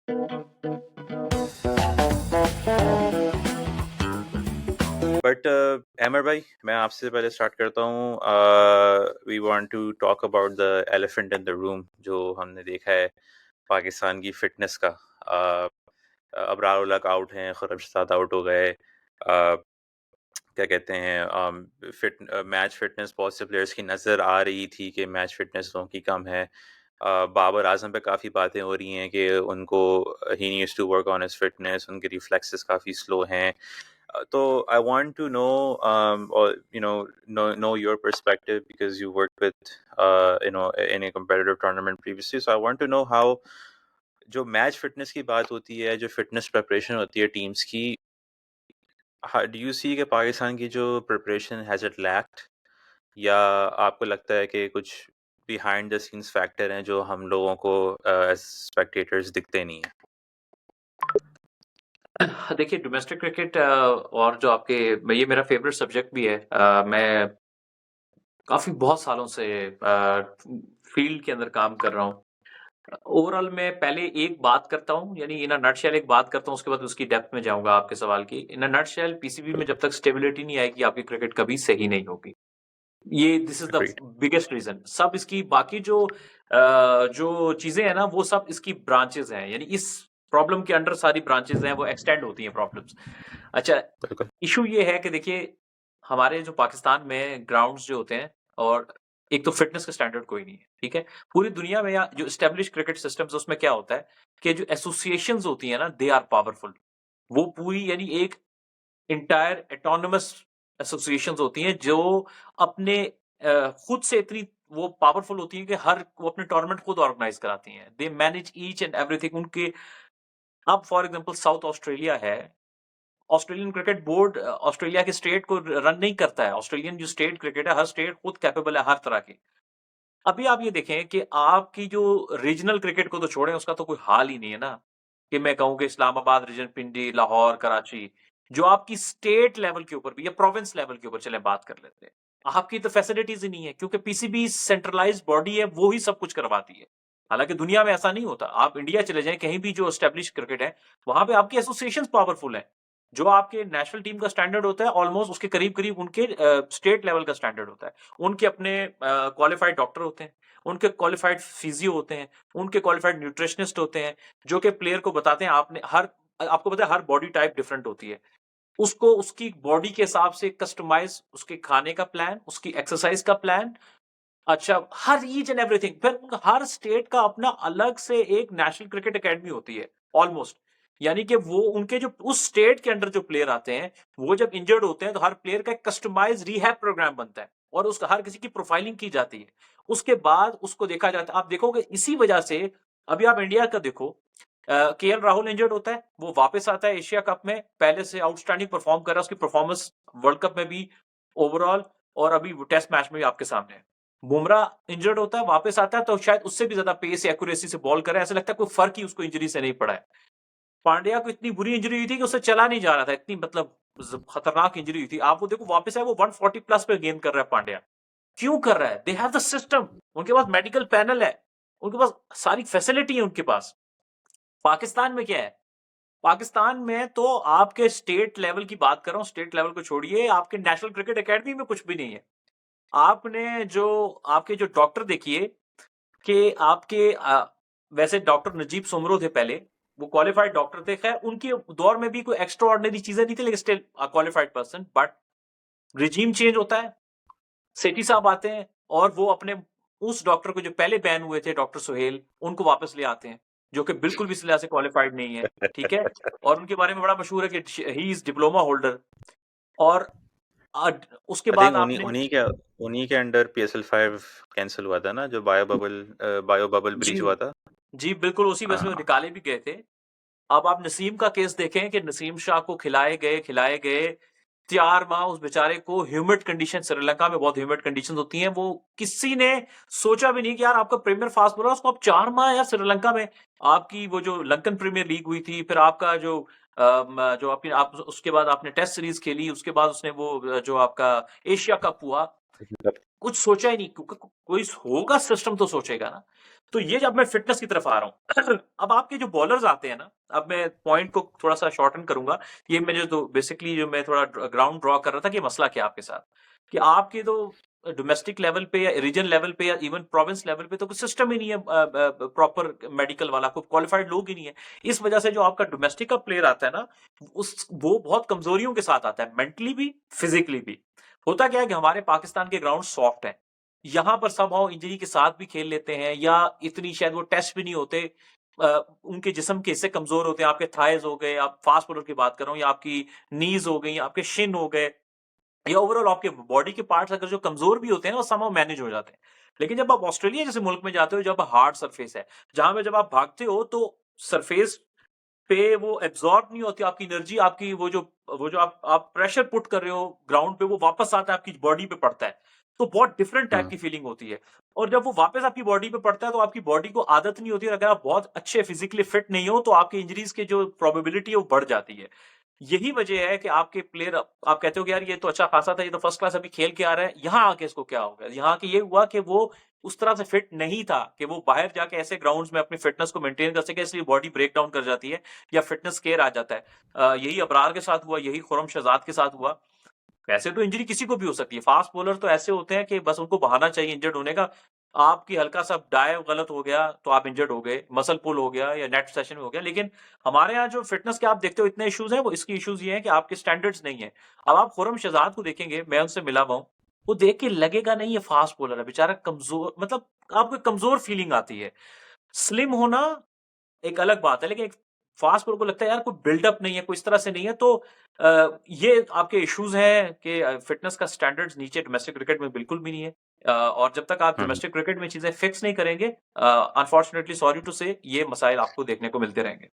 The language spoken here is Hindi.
बट अमर भाई, मैं आपसे पहले स्टार्ट करता हूँ। We want to talk about the elephant in the room जो हमने देखा है पाकिस्तान की फिटनेस का। अबरार उलग आउट हैं, खुरमशाद आउट हो गए। क्या कहते हैं, मैच फिटनेस बहुत से प्लेयर्स की नज़र आ रही थी कि मैच फिटनेस उनकी कम है। बाबर आजम पे काफ़ी बातें हो रही हैं कि उनको he needs to work on his fitness, उनके रिफ्लेक्सेस काफ़ी स्लो हैं। तो I want to or know your perspective because you worked with in a competitive tournament previously. So I want to know how जो मैच फिटनेस की बात होती है, जो फिटनेस प्रिपरेशन होती है टीम्स की, डू यू सी कि पाकिस्तान की जो प्रिपरेशन हैज इट लैक्ड, या आपको लगता है कि कुछ बिहाइंड द सीन्स फैक्टर हैं जो हम लोगों को एज स्पेक्टेटर्स दिखते नहीं हैं? देखिए, डोमेस्टिक क्रिकेट और जो आपके ये मेरा फेवरेट सब्जेक्ट भी है। मैं काफ़ी बहुत सालों से फील्ड के अंदर काम कर रहा हूँ। ओवरऑल मैं पहले एक बात करता हूँ, यानी इन अ नटशेल एक बात करता हूँ, उसके बाद उसकी डेप्थ में जाऊँगा आपके सवाल की। इन अ नटशेल पीसीबी में जब तक स्टेबिलिटी नहीं आएगी, आपकी क्रिकेट कभी सही नहीं होगी। ये this is the Agreed. Biggest reason. सब इसकी बाकी जो चीज़ें हैं ना, वो सब इसकी ब्रांचेज़ हैं। यानी इस प्रॉब्लम के अंडर सारी ब्रांचेज़ हैं, वो एक्सटेंड होती हैं प्रॉब्लम्स। अच्छा, बिल्कुल। इश्यू ये है कि देखिए, हमारे जो पाकिस्तान में ग्राउंड्स जो होते हैं, और एक तो फिटनेस का स्टैंडर्ड कोई नहीं है, ठीक है? पूरी दुनिया में या जो एस्टेब्लिश्ड क्रिकेट सिस्टम्स, उसमें क्या होता है कि जो एसोसिएशंस होती हैं ना, दे आर पावरफुल। वो पूरी यानी एक एंटायर ऑटोनोमस एसोसिएशंस होती हैं जो अपने खुद से इतनी वो पावरफुल होती हैं कि वो अपने टूर्नामेंट खुद ऑर्गेनाइज कराती हैं। They manage each and everything. उनके अब फॉर एग्जांपल साउथ ऑस्ट्रेलिया है, ऑस्ट्रेलियन क्रिकेट बोर्ड ऑस्ट्रेलिया के स्टेट को रन नहीं करता है। ऑस्ट्रेलियन जो स्टेट क्रिकेट है, हर स्टेट खुद कैपेबल है हर तरह की। अभी आप ये देखें कि आपकी जो रीजनल क्रिकेट को तो छोड़ें, उसका तो कोई हाल ही नहीं है ना, कि मैं कहूं कि इस्लामाबाद रीजन, पिंडी, लाहौर, कराची, जो आपकी स्टेट लेवल के ऊपर भी या प्रोविंस लेवल के ऊपर चले बात कर लेते हैं, आपकी तो फैसिलिटीज ही नहीं है, क्योंकि पीसीबी सेंट्रलाइज्ड बॉडी है, वो ही सब कुछ करवाती है। हालांकि दुनिया में ऐसा नहीं होता। आप इंडिया चले जाएं, कहीं भी जो एस्टेब्लिश क्रिकेट है, वहां पे आपकी एसोसिएशन पावरफुल है। जो आपके नेशनल टीम का स्टैंडर्ड होता है, ऑलमोस्ट उसके करीब करीब उनके स्टेट लेवल का स्टैंडर्ड होता है। उनके अपने क्वालिफाइड डॉक्टर होते हैं, उनके क्वालिफाइड फिजियो होते हैं, उनके क्वालिफाइड न्यूट्रिशनिस्ट होते हैं, जो कि प्लेयर को बताते हैं आपको पता है हर बॉडी टाइप डिफरेंट होती है। उसको उसकी बॉडी के हिसाब से कस्टमाइज उसके खाने का प्लान, उसकी एक्सरसाइज का प्लान। अच्छा, हर ईच एंड एवरीथिंग। फिर हर स्टेट का अपना अलग से एक नेशनल क्रिकेट एकेडमी होती है ऑलमोस्ट। यानी कि वो उनके जो उस स्टेट के अंडर जो प्लेयर आते हैं, वो जब इंजर्ड होते हैं, तो हर प्लेयर का एक कस्टमाइज रिहैब प्रोग्राम बनता है, और उसका हर किसी की प्रोफाइलिंग की जाती है। उसके बाद उसको देखा जाता है। आप देखोगे इसी वजह से, अभी आप इंडिया का देखो, केएल राहुल इंजर्ड होता है, वो वापस आता है एशिया कप में, पहले से आउटस्टैंडिंग परफॉर्म कर रहा है। उसकी परफॉर्मेंस वर्ल्ड कप में भी, ओवरऑल, और अभी टेस्ट मैच में भी आपके सामने है। बुमराह इंजर्ड होता है, वापस आता है, तो शायद उससे भी ज्यादा पेस या एक्यूरेसी से बॉल करे, ऐसा लगता है कोई फर्क ही उसको इंजरी से नहीं पड़ा है। पांड्या को इतनी बुरी इंजरी हुई थी कि उससे चला नहीं जा रहा था, इतनी मतलब खतरनाक इंजरी हुई थी। आप वो देखो, वापस है, वो 140 प्लस पे गेंद कर रहा है पांड्या। क्यों कर रहा है? दे हैव द सिस्टम, उनके पास मेडिकल पैनल है, उनके पास सारी फैसिलिटी है उनके पास। पाकिस्तान में क्या है? पाकिस्तान में तो आपके स्टेट लेवल की बात कर रहा हूं, स्टेट लेवल को छोड़िए, आपके नेशनल क्रिकेट एकेडमी में कुछ भी नहीं है। आपने जो आपके जो डॉक्टर देखिए, कि आपके वैसे डॉक्टर नजीब सुमरो थे पहले, वो क्वालिफाइड डॉक्टर थे। खैर, उनके दौर में भी कोई एक्स्ट्रा ऑर्डिनरी चीजें नहीं थी, लेकिन still qualified person. But regime change होता है, सेठी साहब आते हैं, और वो अपने उस डॉक्टर को जो पहले बैन हुए थे, डॉक्टर सुहेल, उनको वापस ले आते हैं, जो कि बिल्कुल भी इस लिहाज से क्वालिफाइड नहीं है, ठीक है? और उनके बारे में बड़ा मशहूर है कि ही इज डिप्लोमा होल्डर। और उसके आई बाद थिंक उन्हीं आपने, उन्हीं के अंडर PSL 5 कैंसिल हुआ था ना, जो बायो बबल जी ब्रीच हुआ था। जी बिल्कुल उसी बस में हाँ। निकाले भी गए थे। अब आप नसीम का केस देखें कि नसीम शाह को खिलाए गए 4 माह, उस बेचारे को ह्यूमिड कंडीशन, श्रीलंका में बहुत ह्यूमिड कंडीशन होती हैं, वो किसी ने सोचा भी नहीं कि यार आपका प्रीमियर फास्ट बॉलर, उसको आप 4 माह यार श्रीलंका में, आपकी वो जो लंकन प्रीमियर लीग हुई थई, फिर आपका जो आपकी आप उसके बाद आपने टेस्ट सीरीज खेली, उसके बाद उसने वो जो आपका एशिया कप हुआ, कुछ सोचा ही नहीं। कोई होगा सिस्टम तो सोचेगा ना। तो ये जब मैं फिटनेस की तरफ आ रहा हूँ अब आपके जो बॉलर्स आते हैं ना, अब मैं पॉइंट को थोड़ा सा शॉर्टन करूंगा। ये मैंने जो बेसिकली जो मैं थोड़ा ग्राउंड ड्रॉ कर रहा था कि मसला क्या आपके साथ, कि आपके तो डोमेस्टिक लेवल पे या रीजन लेवल पे या इवन प्रोविंस लेवल पे तो कोई सिस्टम ही नहीं है प्रॉपर मेडिकल वाला, कोई क्वालिफाइड लोग ही नहीं है। इस वजह से जो आपका डोमेस्टिक का प्लेयर आता है ना, वो बहुत कमजोरियों के साथ आता है, मेंटली भी फिजिकली भी। होता क्या है कि हमारे पाकिस्तान के ग्राउंड सॉफ्ट है, यहाँ पर समहाउ इंजरी के साथ भी खेल लेते हैं, या इतनी शायद वो टेस्ट भी नहीं होते। उनके जिस्म के हिस्से कमजोर होते हैं, आपके थाइज हो गए, आप फास्ट बॉलर की बात कर रहा हूँ, या आपकी नीज हो गई, आपके शिन हो गए, या ओवरऑल आपके बॉडी के पार्ट्स अगर जो कमजोर भी होते हैं ना, वो समहाउ मैनेज हो जाते हैं। लेकिन जब आप ऑस्ट्रेलिया जैसे मुल्क में जाते हो, जब हार्ड सरफेस है, जहां पे जब आप भागते हो तो सरफेस पे वो एब्जॉर्ब नहीं होती आपकी एनर्जी, आपकी वो जो आप प्रेशर पुट कर रहे हो ग्राउंड पे, वो वापस आता है आपकी बॉडी पे पड़ता है। तो बहुत डिफरेंट टाइप हुँ, की फीलिंग होती है। और जब वो वापस आपकी बॉडी पे पड़ता है तो आपकी बॉडी को आदत नहीं होती, और अगर आप बहुत अच्छे फिजिकली फिट नहीं हो तो आपकी इंजरीज की जो प्रोबेबिलिटी है वो बढ़ जाती है। यही वजह है कि आपके प्लेयर, आप कहते हो कि यार ये तो अच्छा खासा था, ये तो फर्स्ट क्लास अभी खेल के आ रहा है, यहाँ आके इसको क्या हो गया? यहाँ आके ये हुआ कि वो उस तरह से फिट नहीं था कि वो बाहर जाके ऐसे ग्राउंड्स में अपनी फिटनेस को मेंटेन कर सके, इसलिए बॉडी ब्रेक डाउन कर जाती है या फिटनेस केयर आ जाता है। यही अबरार के साथ हुआ, यही खुर्रम शहजाद के साथ हुआ। वैसे तो इंजरी किसी को भी हो सकती है, फास्ट बॉलर तो ऐसे होते हैं कि बस उनको बहाना चाहिए इंजर्ड होने का। आपकी हल्का सा डाइव गलत हो गया तो आप इंजर्ड हो गए, मसल पुल हो गया या नेट सेशन में हो गया। लेकिन हमारे यहाँ जो फिटनेस के आप देखते हो इतने इश्यूज हैं, वो इसकी इश्यूज ये हैं कि आपके स्टैंडर्ड्स नहीं है। अब आप खुर्रम शहजाद को देखेंगे, मैं उनसे मिला हुआ हूँ, वो देख के लगेगा नहीं ये फास्ट बॉलर है, बेचारा कमजोर, मतलब आपको एक कमजोर फीलिंग आती है। स्लिम होना एक अलग बात है, लेकिन एक फास्ट बॉलर को लगता है यार कोई बिल्डअप नहीं है, कोई इस तरह से नहीं है। तो ये आपके इश्यूज हैं कि फिटनेस का स्टैंडर्ड्स नीचे डोमेस्टिक क्रिकेट में बिल्कुल भी नहीं है। और जब तक आप हुँ। डोमेस्टिक क्रिकेट में चीजें फिक्स नहीं करेंगे, अनफॉर्चुनेटली सॉरी टू से, ये मसाइल आपको देखने को मिलते रहेंगे।